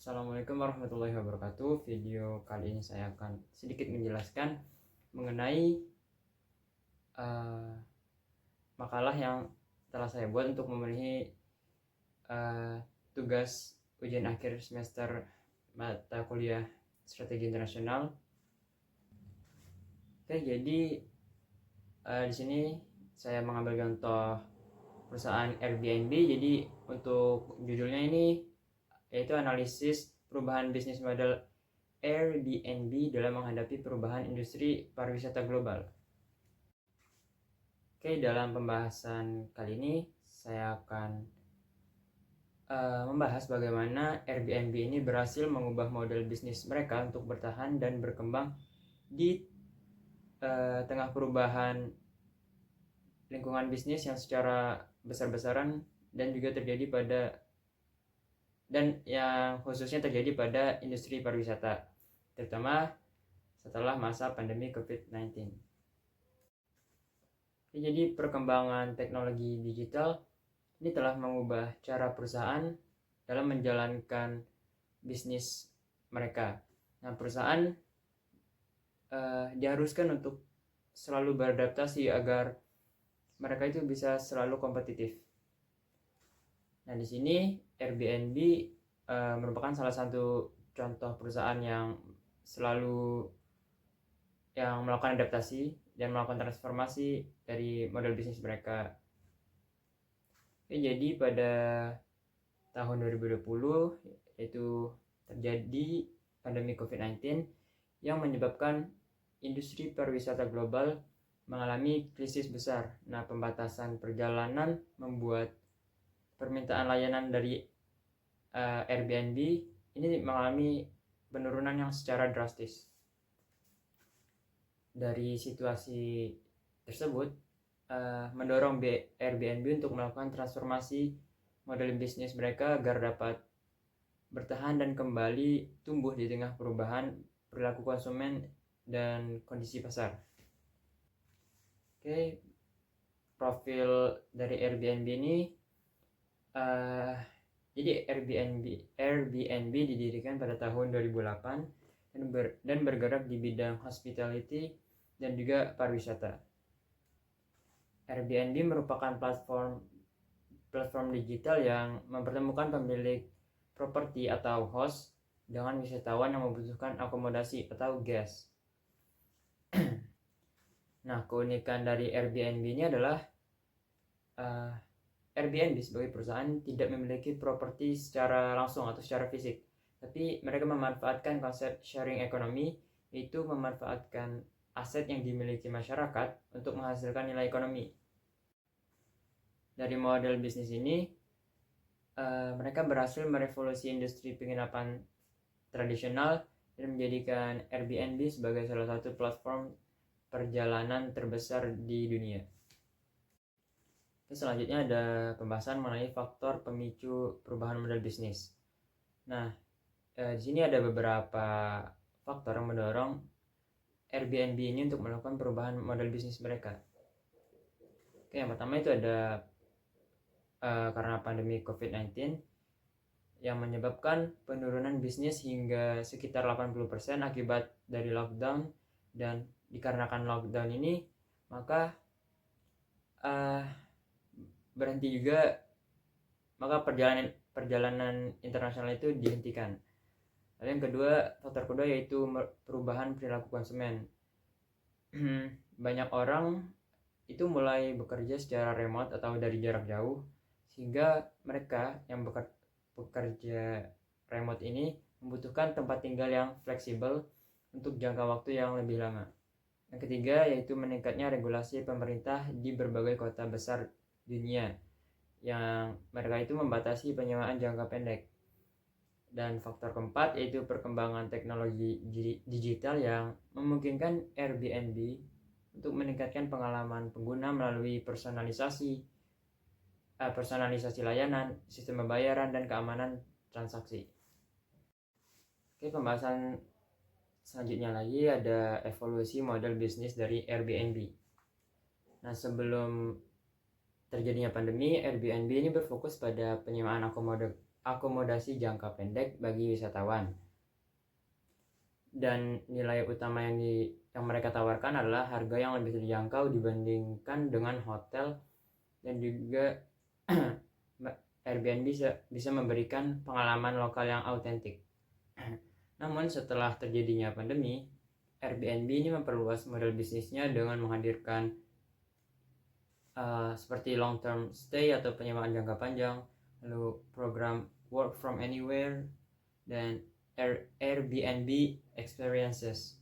Assalamualaikum warahmatullahi wabarakatuh. Video kali ini saya akan sedikit menjelaskan mengenai makalah yang telah saya buat untuk memenuhi tugas ujian akhir semester mata kuliah strategi internasional. Oke, jadi di sini saya mengambil contoh perusahaan Airbnb. Jadi untuk judulnya ini yaitu analisis perubahan bisnis model Airbnb dalam menghadapi perubahan industri pariwisata global. Oke, dalam pembahasan kali ini saya akan membahas bagaimana Airbnb ini berhasil mengubah model bisnis mereka untuk bertahan dan berkembang di tengah perubahan lingkungan bisnis yang secara besar-besaran dan juga terjadi yang khususnya terjadi pada industri pariwisata, terutama setelah masa pandemi COVID-19. Jadi perkembangan teknologi digital ini telah mengubah cara perusahaan dalam menjalankan bisnis mereka. Nah, perusahaan diharuskan untuk selalu beradaptasi agar mereka itu bisa selalu kompetitif. Nah, di sini Airbnb merupakan salah satu contoh perusahaan yang selalu melakukan adaptasi dan melakukan transformasi dari model bisnis mereka. Jadi pada tahun 2020 yaitu terjadi pandemi COVID-19 yang menyebabkan industri pariwisata global mengalami krisis besar. Nah, pembatasan perjalanan membuat permintaan layanan dari Airbnb ini mengalami penurunan yang secara drastis. Dari situasi tersebut mendorong Airbnb untuk melakukan transformasi model bisnis mereka agar dapat bertahan dan kembali tumbuh di tengah perubahan perilaku konsumen dan kondisi pasar. Oke, profil dari Airbnb ini jadi Airbnb didirikan pada tahun 2008 dan bergerak di bidang hospitality dan juga pariwisata. Airbnb merupakan platform digital yang mempertemukan pemilik properti atau host dengan wisatawan yang membutuhkan akomodasi atau guest. Nah, keunikan dari Airbnb ini adalah Airbnb sebagai perusahaan tidak memiliki properti secara langsung atau secara fisik, tapi mereka memanfaatkan konsep sharing economy, yaitu memanfaatkan aset yang dimiliki masyarakat untuk menghasilkan nilai ekonomi. Dari model bisnis ini, mereka berhasil merevolusi industri penginapan tradisional dan menjadikan Airbnb sebagai salah satu platform perjalanan terbesar di dunia. Selanjutnya ada pembahasan mengenai faktor pemicu perubahan model bisnis. Nah, di sini ada beberapa faktor yang mendorong Airbnb ini untuk melakukan perubahan model bisnis mereka. Oke, yang pertama itu ada karena pandemi COVID-19 yang menyebabkan penurunan bisnis hingga sekitar 80% akibat dari lockdown, dan dikarenakan lockdown ini maka berhenti juga, maka perjalanan internasional itu dihentikan. Lalu yang kedua, faktor kedua yaitu perubahan perilaku konsumen. Banyak orang itu mulai bekerja secara remote atau dari jarak jauh, sehingga mereka yang bekerja remote ini membutuhkan tempat tinggal yang fleksibel untuk jangka waktu yang lebih lama. Yang ketiga yaitu meningkatnya regulasi pemerintah di berbagai kota besar dunia, yang mereka itu membatasi penyewaan jangka pendek. Dan faktor keempat yaitu perkembangan teknologi digital yang memungkinkan Airbnb untuk meningkatkan pengalaman pengguna melalui personalisasi layanan, sistem pembayaran, dan keamanan transaksi. Oke, pembahasan selanjutnya lagi ada evolusi model bisnis dari Airbnb. Nah, sebelum terjadinya pandemi, Airbnb ini berfokus pada penyewaan akomodasi jangka pendek bagi wisatawan. Dan nilai utama yang mereka tawarkan adalah harga yang lebih terjangkau dibandingkan dengan hotel, dan juga Airbnb bisa memberikan pengalaman lokal yang autentik. Namun setelah terjadinya pandemi, Airbnb ini memperluas model bisnisnya dengan menghadirkan seperti long term stay atau penyewaan jangka panjang, lalu program work from anywhere, dan Airbnb experiences.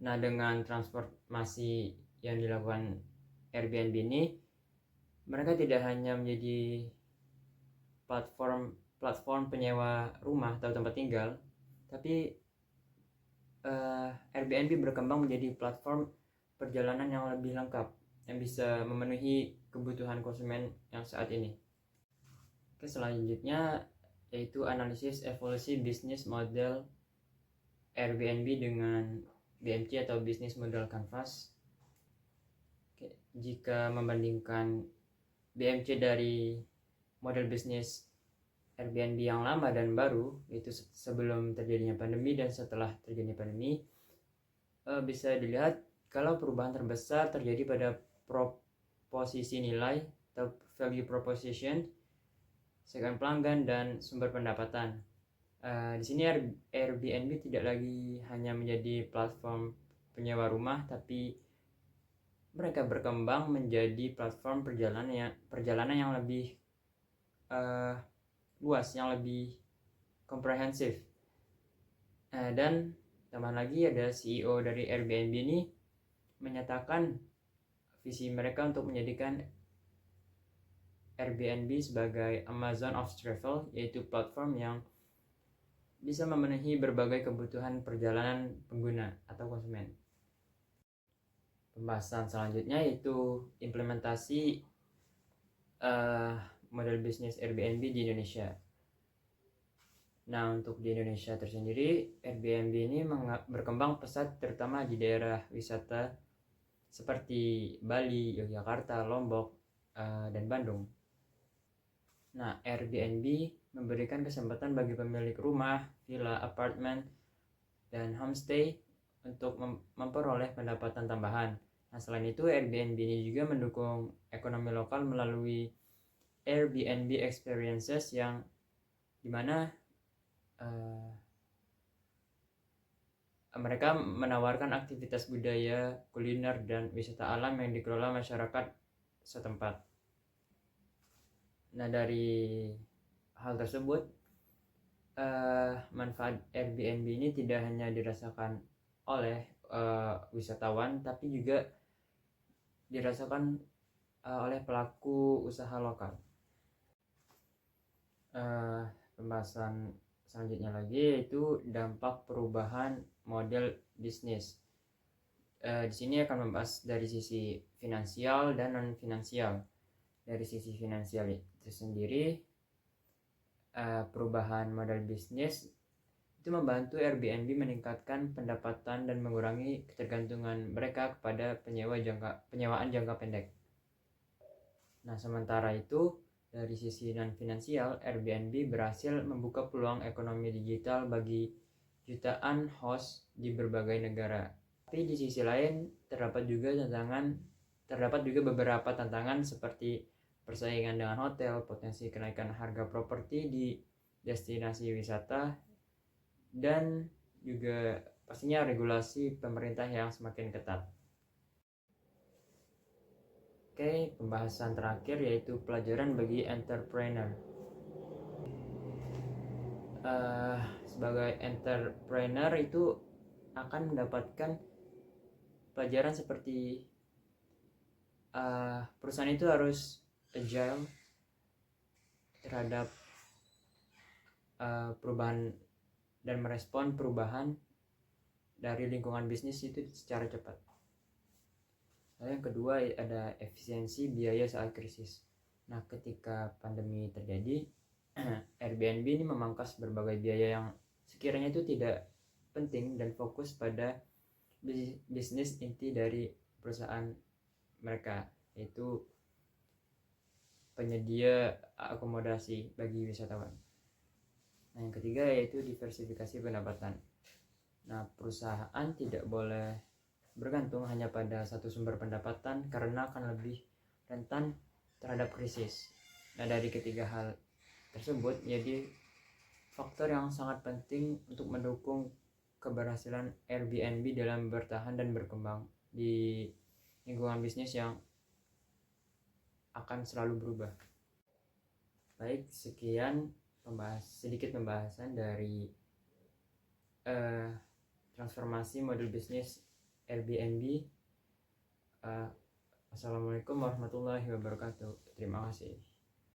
Nah, dengan transformasi yang dilakukan Airbnb ini, mereka tidak hanya menjadi platform penyewa rumah atau tempat tinggal, tapi Airbnb berkembang menjadi platform perjalanan yang lebih lengkap yang bisa memenuhi kebutuhan konsumen yang saat ini. Oke, selanjutnya yaitu analisis evolusi bisnis model Airbnb dengan BMC atau Business Model Canvas. Oke, jika membandingkan BMC dari model bisnis Airbnb yang lama dan baru, yaitu sebelum terjadinya pandemi dan setelah terjadinya pandemi, bisa dilihat kalau perubahan terbesar terjadi pada proposisi nilai atau value proposition, segmen pelanggan, dan sumber pendapatan. Di sini Airbnb tidak lagi hanya menjadi platform penyewa rumah, tapi mereka berkembang menjadi platform perjalanan yang lebih luas, yang lebih komprehensif. Dan tambahan lagi, ada CEO dari Airbnb ini menyatakan visi mereka untuk menjadikan Airbnb sebagai Amazon of Travel, yaitu platform yang bisa memenuhi berbagai kebutuhan perjalanan pengguna atau konsumen. Pembahasan selanjutnya yaitu implementasi model bisnis Airbnb di Indonesia. Nah, untuk di Indonesia tersendiri, Airbnb ini berkembang pesat terutama di daerah wisata seperti Bali, Yogyakarta, Lombok, dan Bandung. Nah, Airbnb memberikan kesempatan bagi pemilik rumah, villa, apartemen, dan homestay untuk memperoleh pendapatan tambahan. Nah, selain itu, Airbnb ini juga mendukung ekonomi lokal melalui Airbnb experiences yang dimana mereka menawarkan aktivitas budaya, kuliner, dan wisata alam yang dikelola masyarakat setempat. Nah, dari hal tersebut, manfaat Airbnb ini tidak hanya dirasakan oleh wisatawan, tapi juga dirasakan oleh pelaku usaha lokal. Pembahasan selanjutnya lagi yaitu dampak perubahan model bisnis. Di sini akan membahas dari sisi finansial dan non finansial. Dari sisi finansial itu sendiri, perubahan model bisnis itu membantu Airbnb meningkatkan pendapatan dan mengurangi ketergantungan mereka kepada penyewaan jangka pendek. Nah, sementara itu dari sisi non finansial, Airbnb berhasil membuka peluang ekonomi digital bagi jutaan host di berbagai negara. Tapi di sisi lain terdapat juga beberapa tantangan seperti persaingan dengan hotel, potensi kenaikan harga properti di destinasi wisata, dan juga pastinya regulasi pemerintah yang semakin ketat. Oke, pembahasan terakhir yaitu pelajaran bagi entrepreneur. Sebagai entrepreneur itu akan mendapatkan pelajaran seperti perusahaan itu harus agile terhadap perubahan dan merespon perubahan dari lingkungan bisnis itu secara cepat. Lalu yang kedua ada efisiensi biaya saat krisis. Nah, ketika pandemi terjadi, Airbnb ini memangkas berbagai biaya yang sekiranya itu tidak penting dan fokus pada bisnis inti dari perusahaan mereka, yaitu penyedia akomodasi bagi wisatawan. Nah, yang ketiga yaitu diversifikasi pendapatan. Nah, perusahaan tidak boleh bergantung hanya pada satu sumber pendapatan karena akan lebih rentan terhadap krisis. Nah, dari ketiga hal tersebut jadi faktor yang sangat penting untuk mendukung keberhasilan Airbnb dalam bertahan dan berkembang di lingkungan bisnis yang akan selalu berubah. Baik, sekian sedikit pembahasan dari transformasi model bisnis Airbnb. Assalamualaikum warahmatullahi wabarakatuh. Terima kasih.